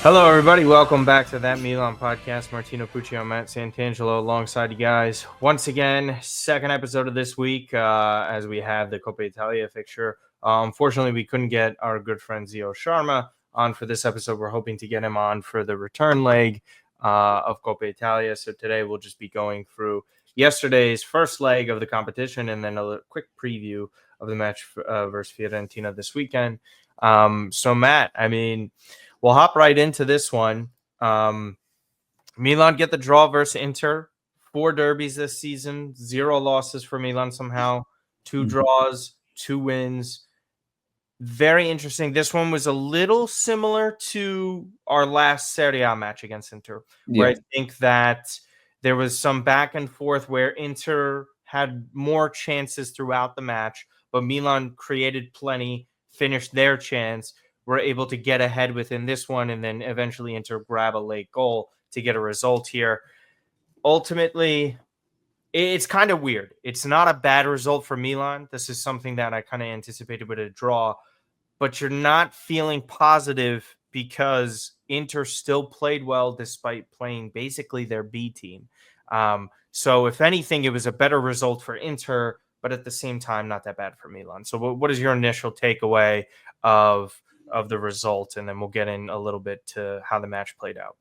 Hello, everybody. Welcome back to That Milan podcast. Martino Puccio, Matt Santangelo alongside you guys. Once again, second episode of this week as we have the Coppa Italia fixture. Unfortunately, we couldn't get our good friend Zio Sharma on for this episode. We're hoping to get him on for the return leg of Coppa Italia. So today we'll just be going through yesterday's first leg of the competition and then a quick preview of the match versus Fiorentina this weekend. So, Matt, we'll hop right into this one. Milan get the draw versus Inter. 4 derbies this season. 0 losses for Milan somehow. 2 draws, 2 wins. Very interesting. This one was a little similar to our last Serie A match against Inter, where I think that there was some back and forth where Inter had more chances throughout the match, but Milan created plenty, finished their chance, were able to get ahead within this one, and then eventually Inter grab a late goal to get a result here. Ultimately, it's kind of weird. It's not a bad result for Milan. This is something that I kind of anticipated with a draw, but you're not feeling positive because Inter still played well despite playing basically their B team. So if anything, it was a better result for Inter, but at the same time, not that bad for Milan. So what is your initial takeaway of the result? And then we'll get in a little bit to how the match played out.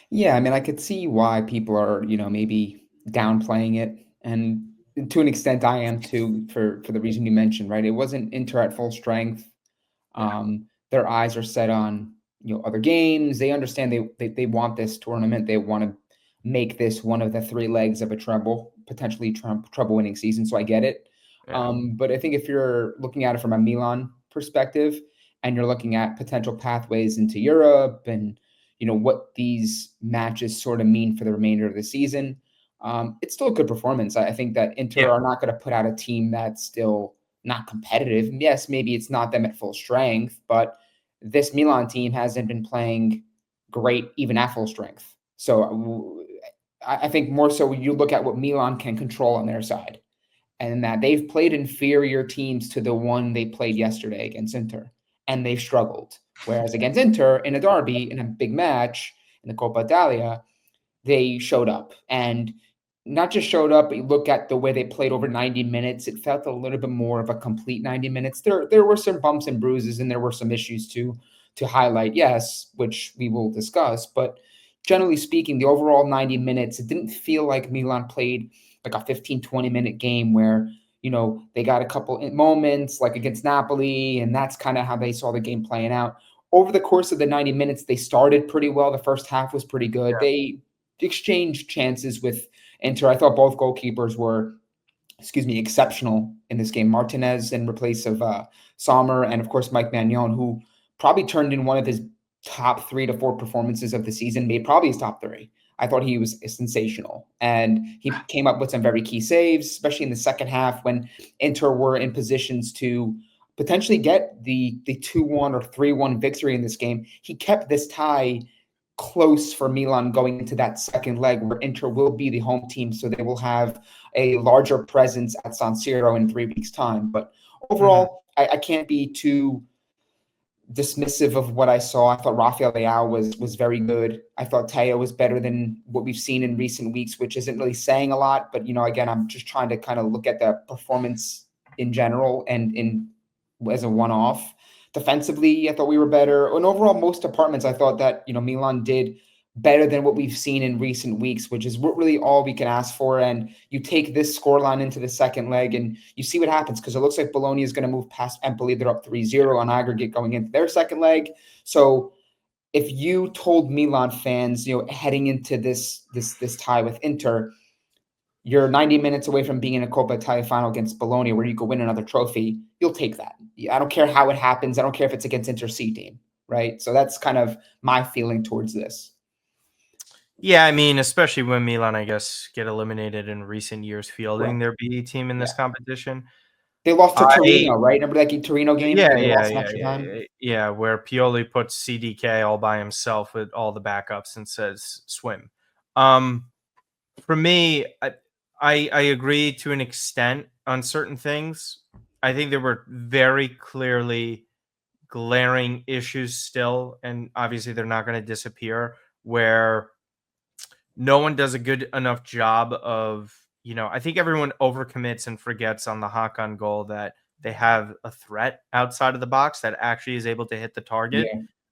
Yeah, I could see why people are, maybe downplaying it. And to an extent, I am too, for the reason you mentioned, right? It wasn't Inter at full strength. Their eyes are set on, other games. They understand they want this tournament. They want to make this one of the 3 legs of a treble, potentially treble winning season. So I get it. Yeah. But I think if you're looking at it from a Milan perspective and you're looking at potential pathways into Europe and what these matches sort of mean for the remainder of the season, it's still a good performance. I think that Inter are not going to put out a team that's still not competitive. Yes, maybe it's not them at full strength, but this Milan team hasn't been playing great even at full strength. So I think more so when you look at what Milan can control on their side, and that they've played inferior teams to the one they played yesterday against Inter, and they've struggled. Whereas against Inter in a derby, in a big match in the Coppa Italia, they showed up. And not just showed up, but you look at the way they played over 90 minutes, it felt a little bit more of a complete 90 minutes. There were some bumps and bruises, and there were some issues to highlight, yes, which we will discuss. But generally speaking, the overall 90 minutes, it didn't feel like Milan played like a 15, 20-minute game where, they got a couple moments like against Napoli, and that's kind of how they saw the game playing out. Over the course of the 90 minutes, they started pretty well. The first half was pretty good. They exchanged chances with Inter. I thought both goalkeepers were, exceptional in this game. Martinez in replace of Sommer, and of course Mike Maignan, who probably turned in one of his top 3 to 4 performances of the season, made probably his top 3. I thought he was sensational, and he came up with some very key saves, especially in the second half when Inter were in positions to potentially get the 2-1 or 3-1 victory in this game. He kept this tie close for Milan going into that second leg where Inter will be the home team, so they will have a larger presence at San Siro in 3 weeks' time. But overall, I can't be too dismissive of what I saw. I thought Rafael Leao was very good. I thought Teo was better than what we've seen in recent weeks, which isn't really saying a lot. But, again, I'm just trying to kind of look at the performance in general and as a one-off. Defensively, I thought we were better. And overall, most departments, I thought that, Milan did better than what we've seen in recent weeks, which is really all we can ask for. And you take this scoreline into the second leg and you see what happens, because it looks like Bologna is going to move past Empoli. They're up 3-0 on aggregate going into their second leg. So if you told Milan fans, heading into this tie with Inter, you're 90 minutes away from being in a Coppa Italia final against Bologna where you could win another trophy, you'll take that. I don't care how it happens. I don't care if it's against Inter C team, right? So that's kind of my feeling towards this. Yeah, especially when Milan, I guess, get eliminated in recent years fielding their B team in this competition. They lost to Torino, right? Remember that Torino game? Yeah, where Pioli puts CDK all by himself with all the backups and says, swim. For me, I agree to an extent on certain things. I think there were very clearly glaring issues still, and obviously they're not going to disappear, where no one does a good enough job of, I think everyone overcommits and forgets on the Hakan goal that they have a threat outside of the box that actually is able to hit the target.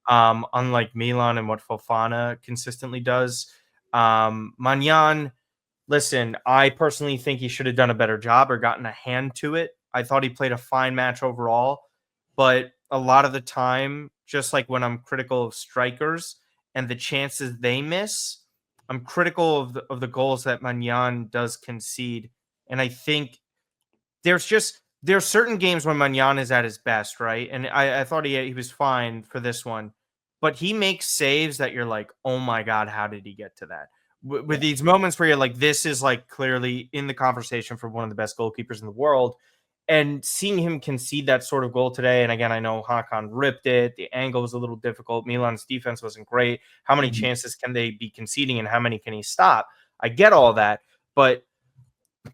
Yeah. Unlike Milan and what Fofana consistently does. Magnan, listen, I personally think he should have done a better job or gotten a hand to it. I thought he played a fine match overall, but a lot of the time, just like when I'm critical of strikers and the chances they miss, I'm critical of the goals that Magnan does concede. And I think there's certain games when Magnan is at his best, right? And I thought he was fine for this one, but he makes saves that you're like, oh my god, how did he get to that? With Yeah. these moments where you're like, this is like clearly in the conversation for one of the best goalkeepers in the world. And seeing him concede that sort of goal today, and again, I know Hakan ripped it. The angle was a little difficult. Milan's defense wasn't great. How many Mhm. chances can they be conceding, and how many can he stop? I get all that, but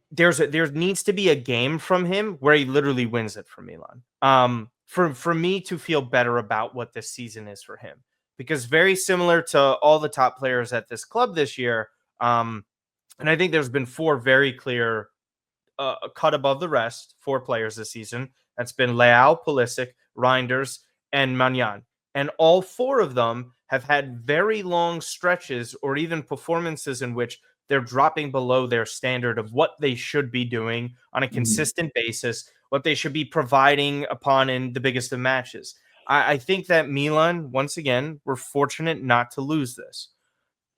there needs to be a game from him where he literally wins it for Milan. For me to feel better about what this season is for him, because very similar to all the top players at this club this year, and I think there's been four very clear cut above the rest, four players this season. That's been Leao, Pulisic, Reinders, and Magnan. And all four of them have had very long stretches or even performances in which they're dropping below their standard of what they should be doing on a Mhm. consistent basis, what they should be providing upon in the biggest of matches. I think that Milan, once again, were fortunate not to lose this.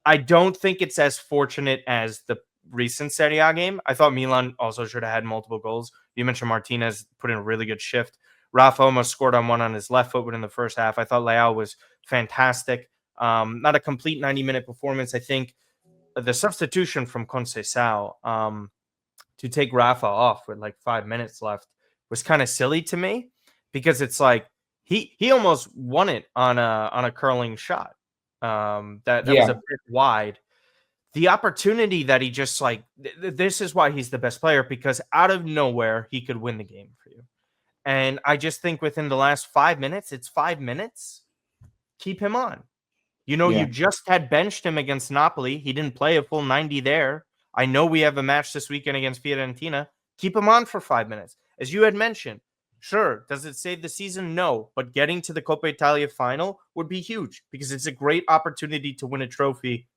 I don't think it's as fortunate as the recent Serie A game. I thought Milan also should have had multiple goals. You mentioned Martinez put in a really good shift. Rafa almost scored on one on his left foot in the first half. I thought Leao was fantastic. Not a complete 90-minute performance. I think the substitution from Conceição to take Rafa off with like 5 minutes left was kind of silly to me, because it's like he almost won it on a curling shot. That was a Yeah. bit wide. The opportunity that he just like this is why he's the best player, because out of nowhere he could win the game for you. And I just think within the last 5 minutes, it's 5 minutes. Keep him on. You Yeah. just had benched him against Napoli. He didn't play a full 90 there. I know we have a match this weekend against Fiorentina. Keep him on for 5 minutes. As you had mentioned, sure, does it save the season? No, but getting to the Coppa Italia final would be huge, because it's a great opportunity to win a trophy.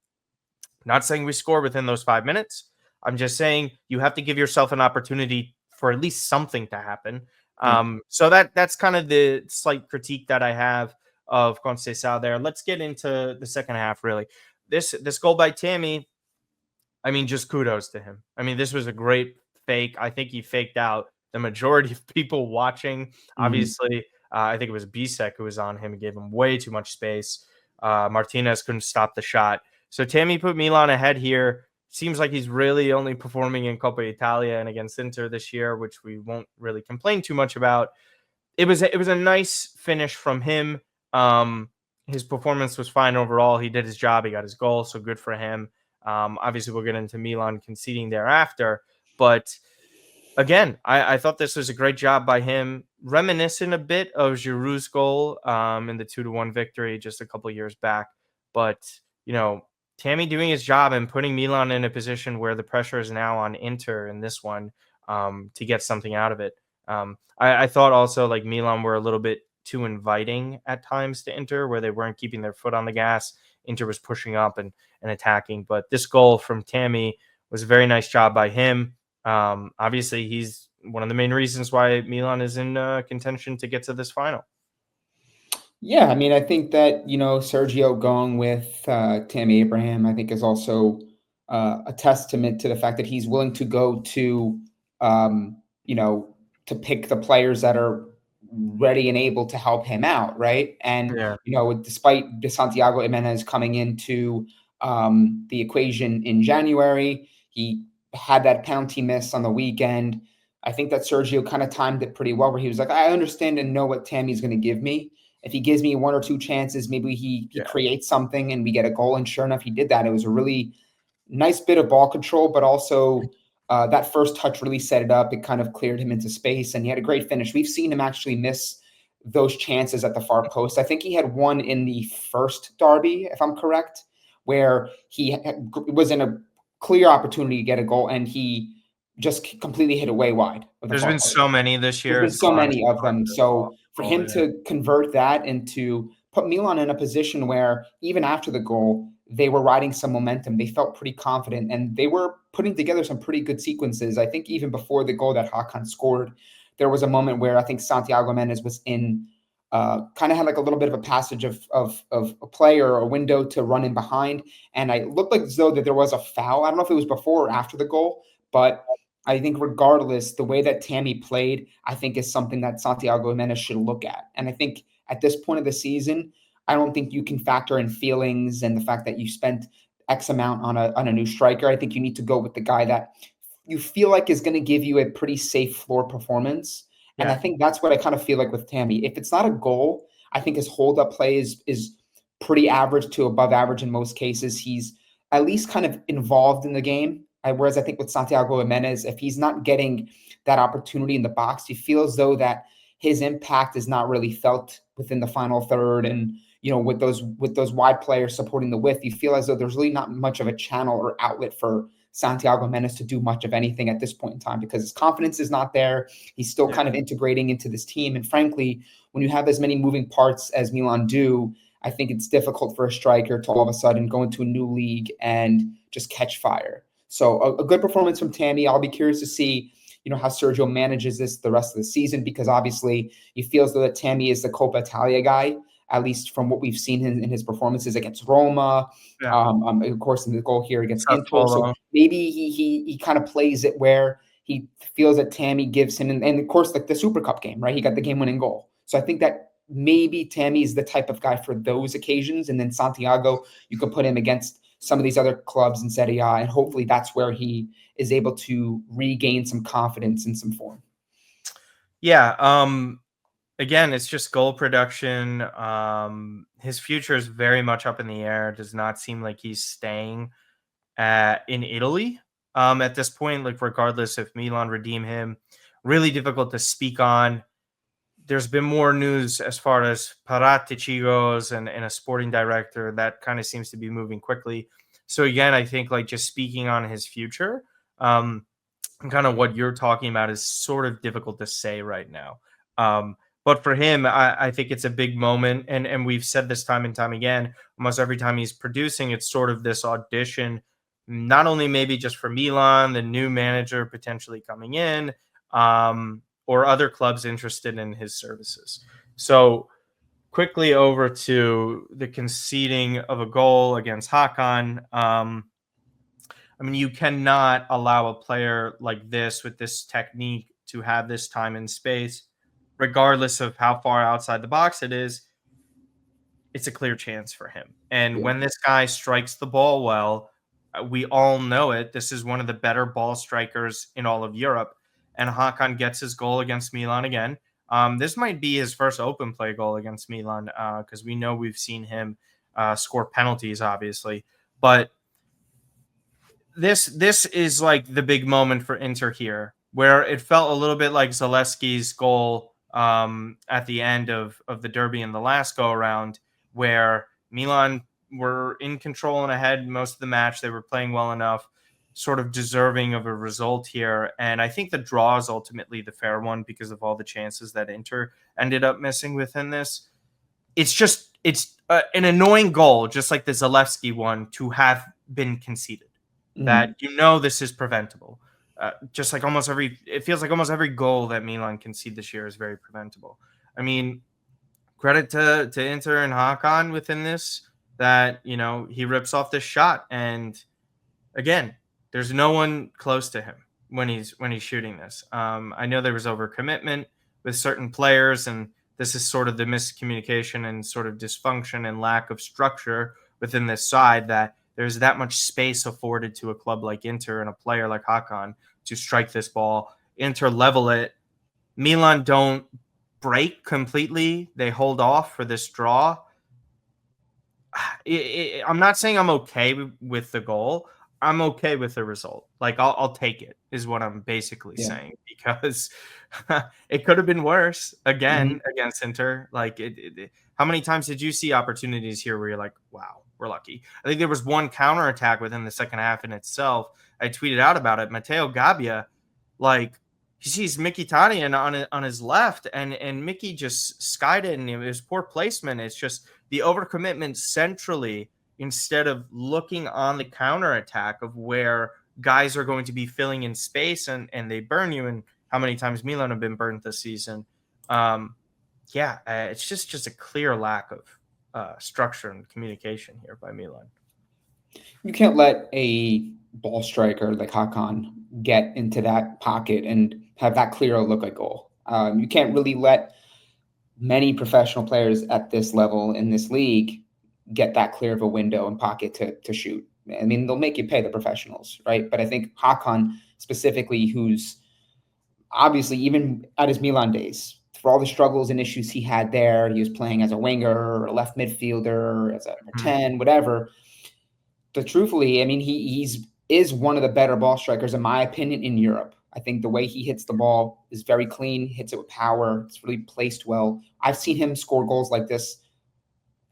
Not saying we score within those 5 minutes. I'm just saying you have to give yourself an opportunity for at least something to happen. Yeah. So that's kind of the slight critique that I have of Conceição there. Let's get into the second half, really. This goal by Tammy, I mean, just kudos to him. I mean, this was a great fake. I think he faked out the majority of people watching. Mhm. Obviously, I think it was Bisek who was on him and gave him way too much space. Martinez couldn't stop the shot. So Tammy put Milan ahead here. Seems like he's really only performing in Coppa Italia and against Inter this year, which we won't really complain too much about. It was a nice finish from him. Um, his performance was fine overall. He did his job. He got his goal, so good for him. Obviously, we'll get into Milan conceding thereafter, but again, I thought this was a great job by him, reminiscent a bit of Giroud's goal in the 2-1 victory just a couple years back. But Tammy doing his job and putting Milan in a position where the pressure is now on Inter in this one, to get something out of it. I thought also like Milan were a little bit too inviting at times to Inter, where they weren't keeping their foot on the gas. Inter was pushing up and attacking. But this goal from Tammy was a very nice job by him. Obviously, he's one of the main reasons why Milan is in contention to get to this final. Yeah, I mean, I think that, Sergio going with Tammy Abraham, I think is also a testament to the fact that he's willing to go to, to pick the players that are ready and able to help him out, right? And, Yeah, despite De Santiago Jimenez coming into the equation in January, he had that penalty miss on the weekend. I think that Sergio kind of timed it pretty well, where he was like, I understand and know what Tammy's going to give me. If he gives me one or two chances, maybe he yeah, creates something and we get a goal. And sure enough, he did that. It was a really nice bit of ball control, but also that first touch really set it up. It kind of cleared him into space, and he had a great finish. We've seen him actually miss those chances at the far post. I think he had one in the first derby, if I'm correct, where he was in a clear opportunity to get a goal and he just completely hit it way wide of the There's far been post. so many this year. There's been so many of them. So for him to convert that and to put Milan in a position where even after the goal, they were riding some momentum. They felt pretty confident and they were putting together some pretty good sequences. I think even before the goal that Hakan scored, there was a moment where I think Santiago Menez was in, kind of had like a little bit of a passage of a play or a window to run in behind. And I looked like as though that there was a foul. I don't know if it was before or after the goal, but I think regardless, the way that Tammy played, I think is something that Santiago Menez should look at. And I think at this point of the season, I don't think you can factor in feelings and the fact that you spent X amount on a new striker. I think you need to go with the guy that you feel like is going to give you a pretty safe floor performance. And I think that's what I kind of feel like with Tammy. If it's not a goal, I think his hold up play is pretty average to above average in most cases. He's at least kind of involved in the game. Whereas I think with Santiago Jimenez, if he's not getting that opportunity in the box, you feel as though that his impact is not really felt within the final third. And with those wide players supporting the width, you feel as though there's really not much of a channel or outlet for Santiago Jimenez to do much of anything at this point in time because his confidence is not there. He's still kind of integrating into this team. And frankly, when you have as many moving parts as Milan do, I think it's difficult for a striker to all of a sudden go into a new league and just catch fire. So a good performance from Tammy. I'll be curious to see, how Sergio manages this the rest of the season, because obviously he feels that Tammy is the Coppa Italia guy, at least from what we've seen in his performances against Roma, of course, in the goal here against Inter. So maybe he kind of plays it where he feels that Tammy gives him, and of course, like the Super Cup game, right? He got the game-winning goal. So I think that maybe Tammy is the type of guy for those occasions, and then Santiago, you can put him against some of these other clubs in Serie A, and hopefully that's where he is able to regain some confidence and some form. Yeah. Again, it's just goal production. His future is very much up in the air. It does not seem like he's staying in Italy at this point. Like, regardless if Milan redeem him, really difficult to speak on. There's been more news as far as Paratici goes and a sporting director that kind of seems to be moving quickly. So again, I think like just speaking on his future, kind of what you're talking about is sort of difficult to say right now. But for him, I think it's a big moment. And we've said this time and time again, almost every time he's producing, it's sort of this audition, not only maybe just for Milan, the new manager potentially coming in, or other clubs interested in his services. So quickly over to the conceding of a goal against Hakan. I mean, you cannot allow a player like this with this technique to have this time and space, regardless of how far outside the box it is. It's a clear chance for him. And when this guy strikes the ball well, we all know it. This is one of the better ball strikers in all of Europe. And Hakan gets his goal against Milan again. This might be his first open play goal against Milan, because we know we've seen him score penalties, obviously. But this is like the big moment for Inter here, where it felt a little bit like Zalewski's goal at the end of the derby in the last go around, where Milan were in control and ahead most of the match. They were playing well enough, sort of deserving of a result here. And I think the draw is ultimately the fair one because of all the chances that Inter ended up missing within this. It's an annoying goal, just like the Zalewski one, to have been conceded. That this is preventable. Just like it feels like almost every goal that Milan concede this year is very preventable. I mean, credit to Inter and Hakan within this, that he rips off this shot, and again, there's no one close to him when he's shooting this. I know there was overcommitment with certain players, and this is sort of the miscommunication and sort of dysfunction and lack of structure within this side, that there's that much space afforded to a club like Inter and a player like Hakan to strike this ball. Inter level it. Milan don't break completely. They hold off for this draw. I'm not saying I'm okay with the goal. I'm okay with the result. Like I'll take it is what I'm basically Yeah. saying, because it could have been worse again Mm-hmm. against Inter. Like how many times did you see opportunities here where you're like, wow, we're lucky? I think there was one counterattack within the second half in itself. I tweeted out about it. Matteo Gabbia, like he sees Mkhitaryan on his left, and Mickey just skied it, and it was poor placement. It's just the overcommitment centrally instead of looking on the counter attack of where guys are going to be filling in space, and they burn you. And how many times Milan have been burned this season? It's just a clear lack of structure and communication here by Milan. You can't let a ball striker like Hakan get into that pocket and have that clear look like goal. You can't really let many professional players at this level in this league get that clear of a window and pocket to shoot. I mean, they'll make you pay, the professionals, right? But I think Hakan specifically, who's obviously, even at his Milan days, for all the struggles and issues he had there, he was playing as a winger or a left midfielder, as a number 10, whatever. But truthfully, I mean, is one of the better ball strikers, in my opinion, in Europe. I think the way he hits the ball is very clean, hits it with power. It's really placed well. I've seen him score goals like this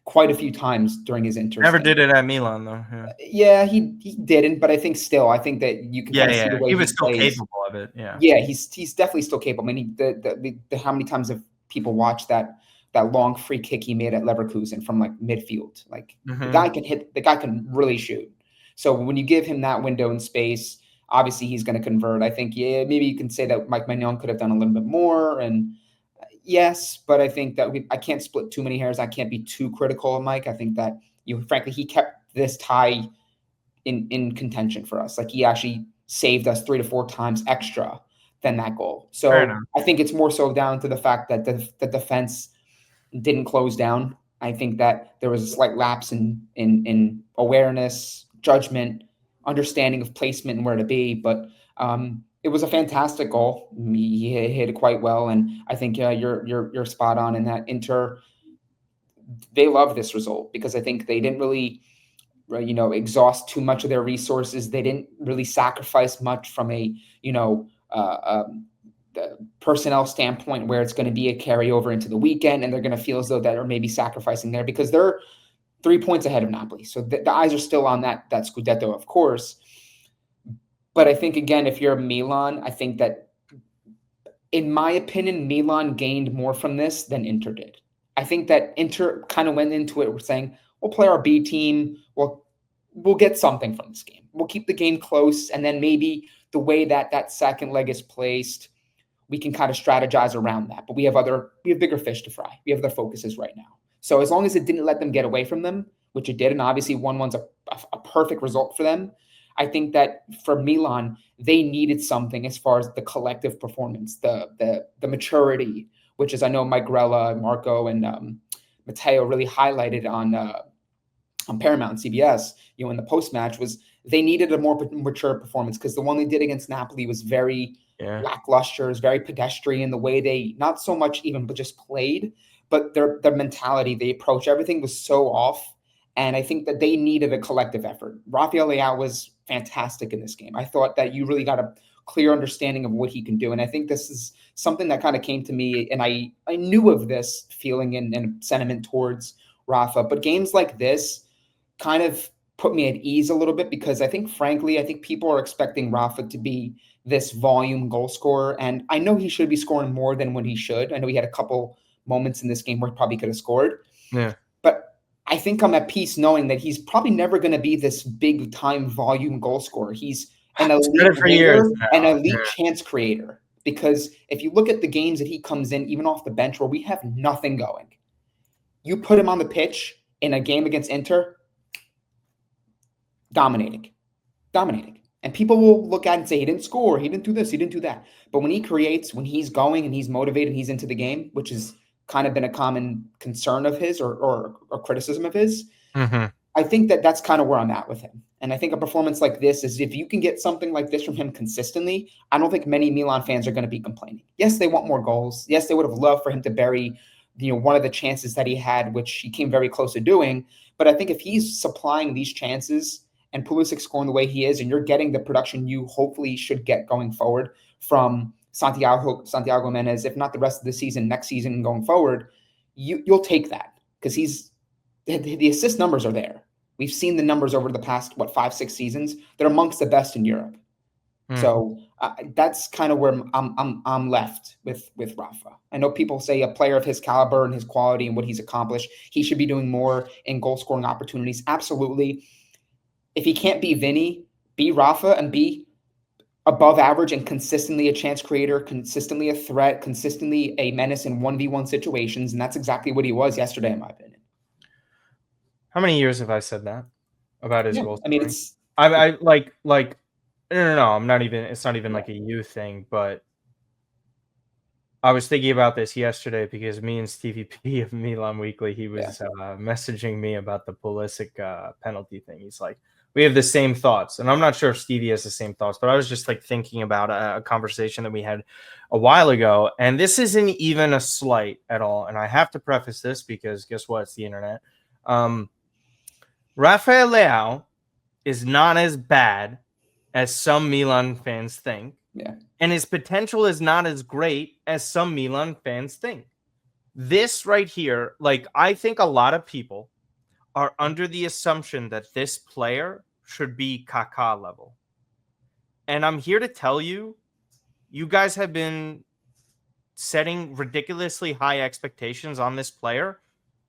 quite a few times during his Inter Never stint. did it at Milan, though. Yeah, he didn't, but I think still, I think that you can kind of see the way He was still plays. capable of it. Yeah, he's definitely still capable. I mean, the how many times have people watched that long free kick he made at Leverkusen from like midfield? Like the guy can hit, the guy can really shoot. So when you give him that window in space, obviously he's going to convert. I think, yeah, maybe you can say that Mike Maignan could have done a little bit more, and yes, but I think that I can't split too many hairs. I can't be too critical of Mike. I think that frankly, he kept this tie in contention for us. Like he actually saved us 3 to 4 times extra than that goal. So I think it's more so down to the fact that the defense didn't close down. I think that there was a slight lapse in awareness, judgment, understanding of placement and where to be. But it was a fantastic goal. He hit it quite well, and I think you're spot on in that. Inter, they love this result because I think they didn't really exhaust too much of their resources. They didn't really sacrifice much from a the personnel standpoint, where it's going to be a carryover into the weekend, and they're going to feel as though that are maybe sacrificing there because they're 3 points ahead of Napoli. So the eyes are still on that Scudetto, of course. But I think, again, if you're Milan, I think that, in my opinion, Milan gained more from this than Inter did. I think that Inter kind of went into it saying, we'll play our B team. We'll get something from this game. We'll keep the game close, and then maybe the way that second leg is placed, we can kind of strategize around that. But we have bigger fish to fry. We have other focuses right now. So as long as it didn't let them get away from them, which it did, and obviously 1-1's a perfect result for them, I think that for Milan, they needed something as far as the collective performance, the maturity, which is, I know Mike Grella, Marco, and Matteo really highlighted on Paramount and CBS, in the post-match, was they needed a more mature performance, because the one they did against Napoli was very lackluster, is very pedestrian, the way they not so much even but just played, but their mentality, the approach, everything was so off. And I think that they needed a collective effort. Rafael Leao was fantastic in this game. I thought that you really got a clear understanding of what he can do. And I think this is something that kind of came to me, and I knew of this feeling and sentiment towards Rafa. But games like this kind of put me at ease a little bit, because I think, frankly, people are expecting Rafa to be this volume goal scorer. And I know he should be scoring more than what he should. I know he had a couple moments in this game where he probably could have scored. Yeah. But I think I'm at peace knowing that he's probably never going to be this big time volume goal scorer. He's an elite winger, an elite chance creator. Because if you look at the games that he comes in, even off the bench, where we have nothing going, you put him on the pitch in a game against Inter, dominating. And people will look at it and say, he didn't score, he didn't do this, he didn't do that. But when he creates, when he's going and he's motivated, he's into the game, which is kind of been a common concern of his or criticism of his. Mm-hmm. I think that that's kind of where I'm at with him. And I think a performance like this is, if you can get something like this from him consistently, I don't think many Milan fans are going to be complaining. Yes, they want more goals. Yes, they would have loved for him to bury, one of the chances that he had, which he came very close to doing. But I think if he's supplying these chances and Pulisic scoring the way he is, and you're getting the production you hopefully should get going forward from Santiago Menez, if not the rest of the season, next season going forward, you'll take that because the assist numbers are there. We've seen the numbers over the past 5-6 seasons. They're amongst the best in Europe. So that's kind of where I'm left with Rafa. I know people say a player of his caliber and his quality and what he's accomplished, he should be doing more in goal scoring opportunities. Absolutely. If he can't be Vinny, be Rafa and be above average and consistently a chance creator, consistently a threat, consistently a menace in 1v1 situations. And that's exactly what he was yesterday, in my opinion. How many years have I said that about his goal scoring? I mean, it's I like no, I'm not even, it's not even like a you thing, but I was thinking about this yesterday because me and Stevie P of Milan Weekly, he was messaging me about the Pulisic penalty thing. He's like, we have the same thoughts. And I'm not sure if Stevie has the same thoughts, but I was just like thinking about a conversation that we had a while ago. And this isn't even a slight at all. And I have to preface this because guess what? It's the internet. Rafael Leao is not as bad as some Milan fans think. Yeah. And his potential is not as great as some Milan fans think. This right here, like, I think a lot of people are under the assumption that this player should be Kaká level. And I'm here to tell you, you guys have been setting ridiculously high expectations on this player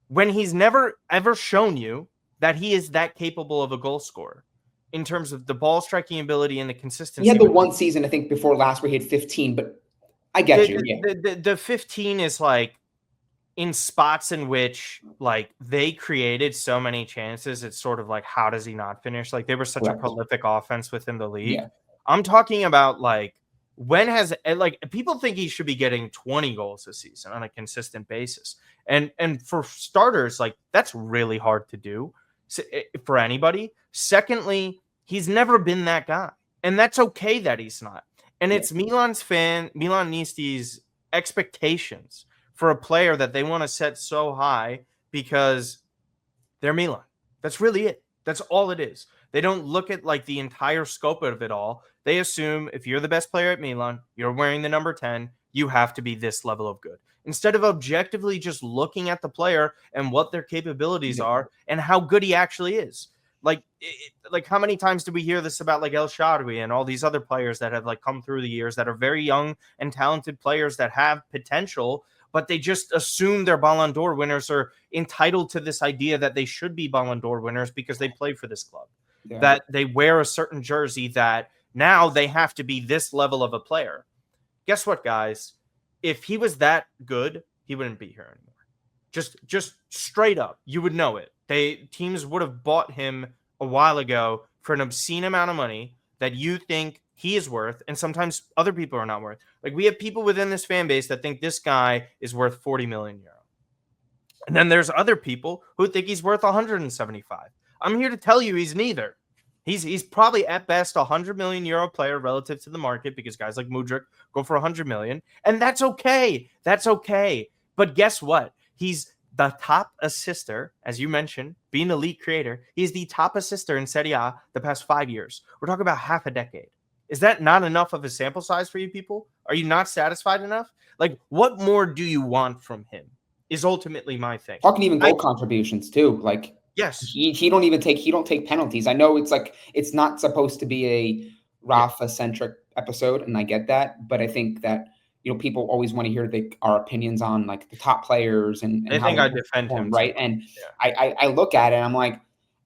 when he's never, ever shown you that he is that capable of a goal scorer. In terms of the ball striking ability and the consistency. He had the one season, I think, before last where he had 15, but I get you. Yeah. The 15 is like in spots in which like they created so many chances. It's sort of like, how does he not finish? Like they were such a prolific offense within the league. Yeah. I'm talking about like, when has, like, people think he should be getting 20 goals this season on a consistent basis. And for starters, like that's really hard to do for anybody. Secondly, he's never been that guy, and that's okay that he's not. And it's Milanisti's expectations for a player that they want to set so high because they're Milan. That's really it. That's all it is. They don't look at like the entire scope of it all. They assume if you're the best player at Milan, you're wearing the number 10, you have to be this level of good. Instead of objectively just looking at the player and what their capabilities are and how good he actually is. Like how many times do we hear this about like El Shaarawy and all these other players that have like come through the years that are very young and talented players that have potential, but they just assume they're Ballon d'Or winners or entitled to this idea that they should be Ballon d'Or winners because they play for this club, that they wear a certain jersey, that now they have to be this level of a player. Guess what, guys? If he was that good, he wouldn't be here anymore. Just straight up, you would know it. Teams would have bought him a while ago for an obscene amount of money that you think he is worth, and sometimes other people are not worth. Like we have people within this fan base that think this guy is worth 40 million euro. And then there's other people who think he's worth 175. I'm here to tell you he's neither. He's probably at best a 100 million euro player relative to the market because guys like Mudryk go for 100 million, and that's okay. That's okay. But guess what? He's the top assister, as you mentioned, being an elite creator. He's the top assister in Serie A the past 5 years. We're talking about half a decade. Is that not enough of a sample size for you people? Are you not satisfied enough? Like, what more do you want from him is ultimately my thing. Talking even goal contributions too. Like, yes, he don't take penalties. I know it's not supposed to be a Rafa centric episode, and I get that, but I think that people always want to hear our opinions on like the top players and I think I defend him, right? And I look at it and I'm like,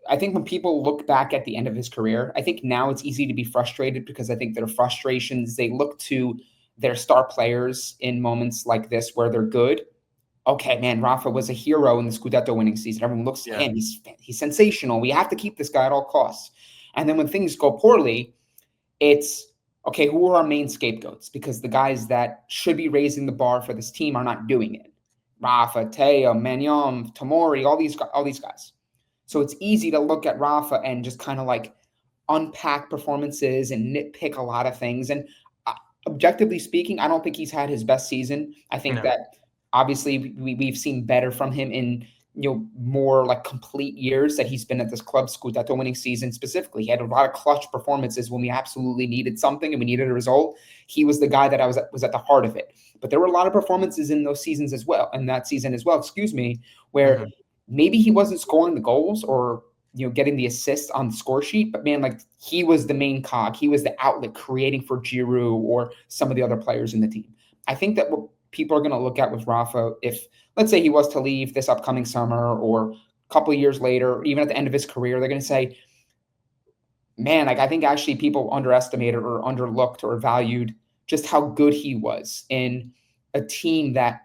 I think when people look back at the end of his career, I think now it's easy to be frustrated because I think their frustrations, they look to their star players in moments like this where they're good. Okay, man, Rafa was a hero in the Scudetto winning season. Everyone looks at him. He's sensational. We have to keep this guy at all costs. And then when things go poorly, it's, okay, who are our main scapegoats? Because the guys that should be raising the bar for this team are not doing it. Rafa, Teo, Maignan, Tomori, all these guys. So it's easy to look at Rafa and just kind of like unpack performances and nitpick a lot of things. And objectively speaking, I don't think he's had his best season. I think that obviously we've seen better from him in more like complete years that he's been at this club, Scudetto winning season specifically. He had a lot of clutch performances when we absolutely needed something and we needed a result. He was the guy that was at the heart of it. But there were a lot of performances in those seasons as well, and that season as well, where maybe he wasn't scoring the goals or getting the assists on the score sheet, but man, like he was the main cog. He was the outlet creating for Giroud or some of the other players in the team. I think that what people are going to look at with Rafa, if let's say he was to leave this upcoming summer or a couple of years later, or even at the end of his career, they're going to say, man, like I think actually people underestimated or underlooked or valued just how good he was in a team that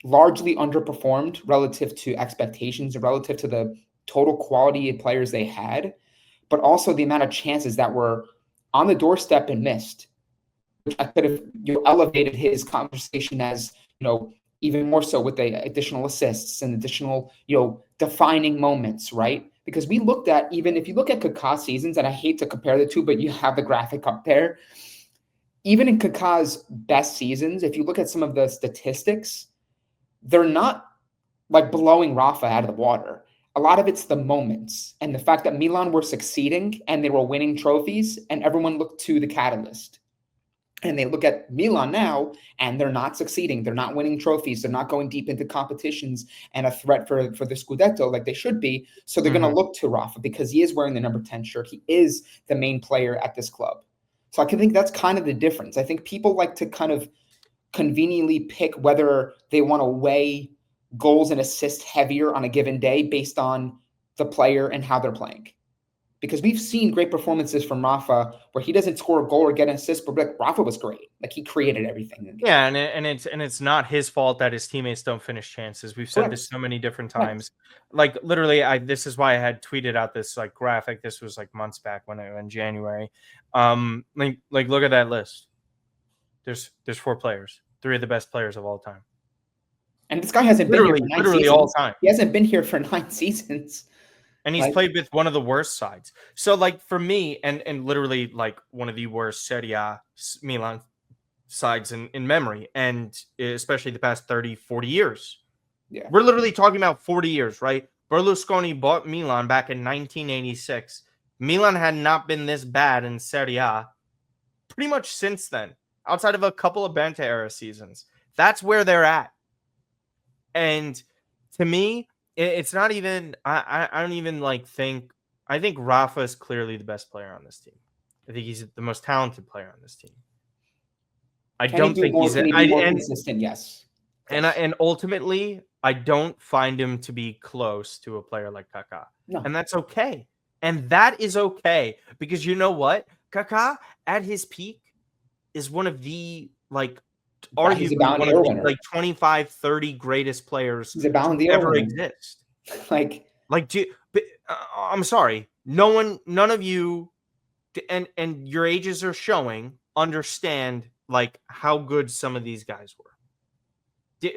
largely underperformed relative to expectations, relative to the total quality of players they had, but also the amount of chances that were on the doorstep and missed, which I could have elevated his conversation as even more so with the additional assists and additional defining moments, right? Because we looked at, even if you look at Kaká's seasons, and I hate to compare the two, but you have the graphic up there. Even in Kaká's best seasons, if you look at some of the statistics, they're not like blowing Rafa out of the water. A lot of it's the moments and the fact that Milan were succeeding and they were winning trophies, and everyone looked to the catalyst. And they look at Milan now and they're not succeeding. They're not winning trophies. They're not going deep into competitions and a threat for the Scudetto like they should be. So they're going to look to Rafa because he is wearing the number 10 shirt. He is the main player at this club. So I can think that's kind of the difference. I think people like to kind of conveniently pick whether they want to weigh goals and assists heavier on a given day based on the player and how they're playing. Because we've seen great performances from Rafa where he doesn't score a goal or get an assist, but like Rafa was great. Like he created everything. Yeah, and it's not his fault that his teammates don't finish chances. We've said this so many different times. Like literally, this is why I had tweeted out this like graphic. This was like months back in January. Like look at that list. There's 4 players, 3 of the best players of all time. And this guy hasn't been here for 9 seasons. All time. He hasn't been here for 9 seasons. And he's played with one of the worst sides. So, like, for me, and literally, like, one of the worst Serie A Milan sides in memory, and especially the past 30, 40 years. Yeah. We're literally talking about 40 years, right? Berlusconi bought Milan back in 1986. Milan had not been this bad in Serie A pretty much since then, outside of a couple of Bente era seasons. That's where they're at. And to me, it's not even, I don't even think, I think Rafa is clearly the best player on this team. I think he's the most talented player on this team. I don't think he's more consistent, yes. And ultimately, I don't find him to be close to a player like Kaká. No. And that's okay. And that is okay. Because you know what? Kaká, at his peak, is one of the, arguably one of the 25, 30 greatest players to ever exist. I'm sorry. None of you, and your ages are showing, understand how good some of these guys were.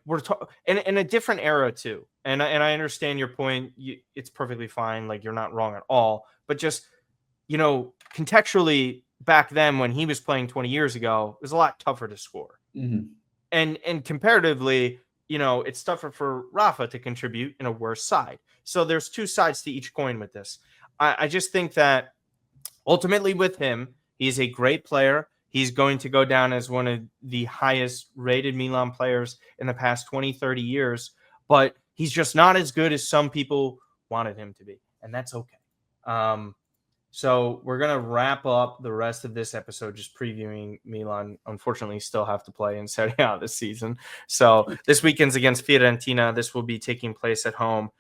We're talking in a different era too. And I understand your point. It's perfectly fine. You're not wrong at all. But just, contextually, back then when he was playing 20 years ago, it was a lot tougher to score. Mm-hmm. And comparatively, it's tougher for Rafa to contribute in a worse side. So there's 2 sides to each coin with this. I just think that ultimately with him, he's a great player. He's going to go down as one of the highest rated Milan players in the past 20, 30 years. But he's just not as good as some people wanted him to be. And that's okay. So we're going to wrap up the rest of this episode just previewing Milan. Unfortunately, still have to play in Serie A this season. So this weekend's against Fiorentina. This will be taking place at home.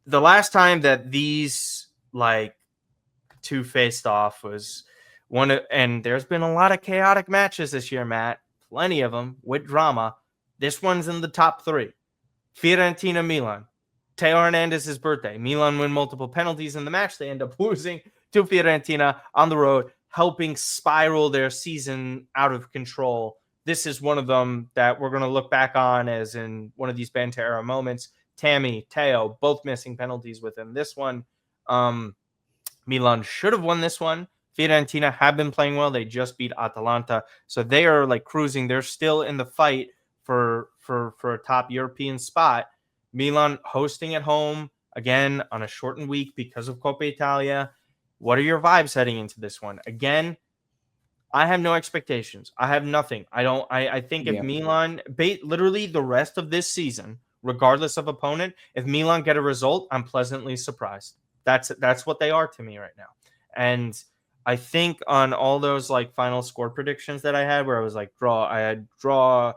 The last time that these 2 faced off was and there's been a lot of chaotic matches this year, Matt. Plenty of them with drama. This one's in the top 3. Fiorentina, Milan. Teo Hernandez's birthday. Milan win multiple penalties in the match. They end up losing to Fiorentina on the road, helping spiral their season out of control. This is one of them that we're going to look back on as in one of these Bente era moments. Tammy, Teo, both missing penalties within this one. Milan should have won this one. Fiorentina have been playing well. They just beat Atalanta. So they are cruising. They're still in the fight for a top European spot. Milan hosting at home again on a shortened week because of Coppa Italia. What are your vibes heading into this one? Again, I have no expectations. I have nothing. I think if Milan, literally the rest of this season, regardless of opponent, if Milan get a result, I'm pleasantly surprised. That's what they are to me right now. And I think on all those like final score predictions that I had, where I was like draw, I had draw,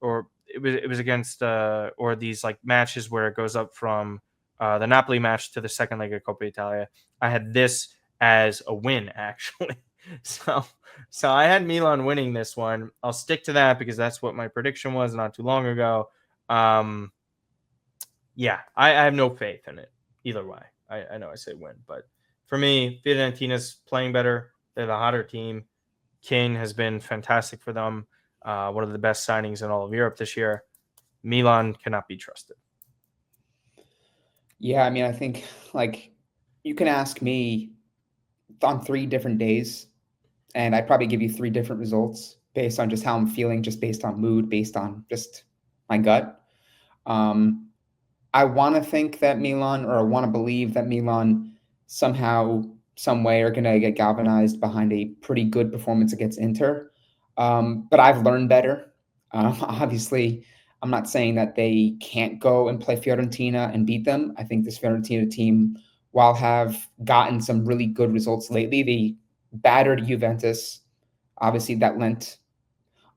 or it was against or these like matches where it goes up from the Napoli match to the second leg of Coppa Italia. I had this as a win actually. So I had Milan winning this one. I'll stick to that because that's what my prediction was not too long ago. Yeah, I have no faith in it either way. I know I say win, but for me, Fiorentina's playing better. They're the hotter team. Kane has been fantastic for them. One of the best signings in all of Europe this year. Milan cannot be trusted. Yeah, I mean, I think like you can ask me on 3 different days, and I'd probably give you 3 different results based on just how I'm feeling, just based on mood, based on just my gut. I want to think that Milan, or I want to believe that Milan somehow, some way, are going to get galvanized behind a pretty good performance against Inter. But I've learned better. Obviously, I'm not saying that they can't go and play Fiorentina and beat them. I think this Fiorentina team, while have gotten some really good results lately, they battered Juventus. Obviously, that lent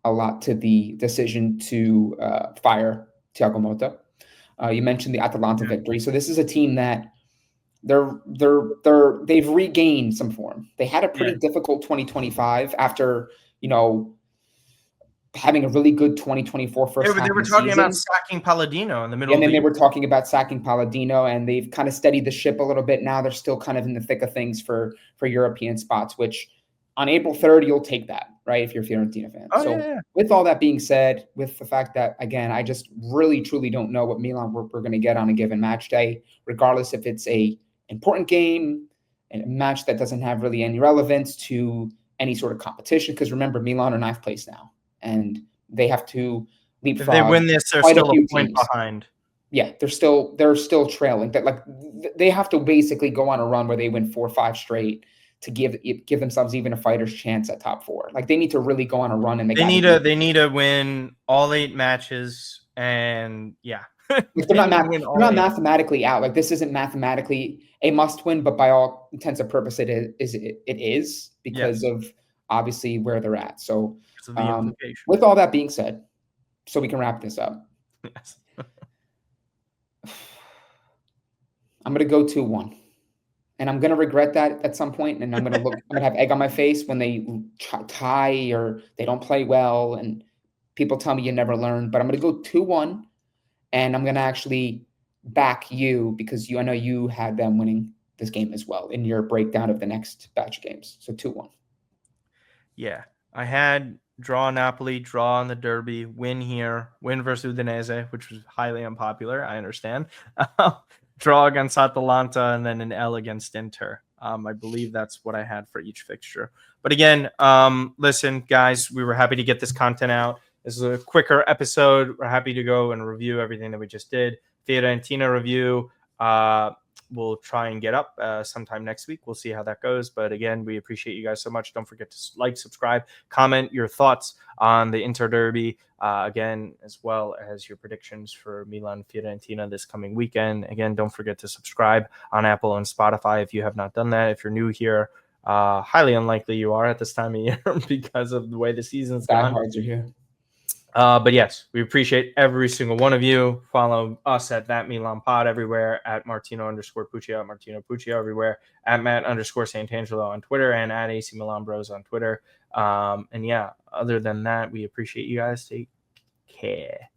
a lot to the decision to fire Thiago Motta. You mentioned the Atalanta victory. So this is a team that they've regained some form. They had a pretty difficult 2025 after, having a really good 2024 first half They of were the talking season. about sacking Palladino in the middle And of then the they were talking about sacking Palladino, and they've kind of steadied the ship a little bit. Now they're still kind of in the thick of things for European spots, which on April 3rd, you'll take that, right, if you're a Fiorentina fan. With all that being said, with the fact that, again, I just really, truly don't know what Milan we're going to get on a given match day, regardless if it's a important game and a match that doesn't have really any relevance to any sort of competition. Because remember, Milan are 9th place now, and they have to leapfrog. If they win this, they're still a point behind. Yeah, they're still trailing. That like they have to basically go on a run where they win 4 or 5 straight to give themselves even a fighter's chance at top 4. Like they need to really go on a run, and they need to win all 8 matches, and they're not mathematically out. Like this isn't mathematically a must win, but by all intents and purposes, it is because of obviously where they're at. So with all that being said, so we can wrap this up. Yes. I'm going to go 2-1. And I'm going to regret that at some point. And I'm going to have egg on my face when they tie or they don't play well. And people tell me you never learn. But I'm going to go 2-1. And I'm going to actually back you because I know you had them winning this game as well in your breakdown of the next batch of games. So 2-1. Yeah. I had draw Napoli, draw in the Derby, win here, win versus Udinese, which was highly unpopular. I understand. Draw against Atalanta, and then an L against Inter. I believe that's what I had for each fixture. But again, listen, guys, we were happy to get this content out. This is a quicker episode. We're happy to go and review everything that we just did. Fiorentina review. We'll try and get up sometime next week. We'll see how that goes. But again, we appreciate you guys so much. Don't forget to like, subscribe, comment your thoughts on the Inter Derby, again, as well as your predictions for Milan Fiorentina this coming weekend. Again, don't forget to subscribe on Apple and Spotify if you have not done that. If you're new here, highly unlikely you are at this time of year because of the way the season's gone. Diehards are here. But yes, we appreciate every single one of you. Follow us at that Milan Pod everywhere, at Martino_Puccio, at Martino Puccio everywhere, at Matt_Santangelo on Twitter, and at AC Milan Bros on Twitter. And other than that, we appreciate you guys. Take care.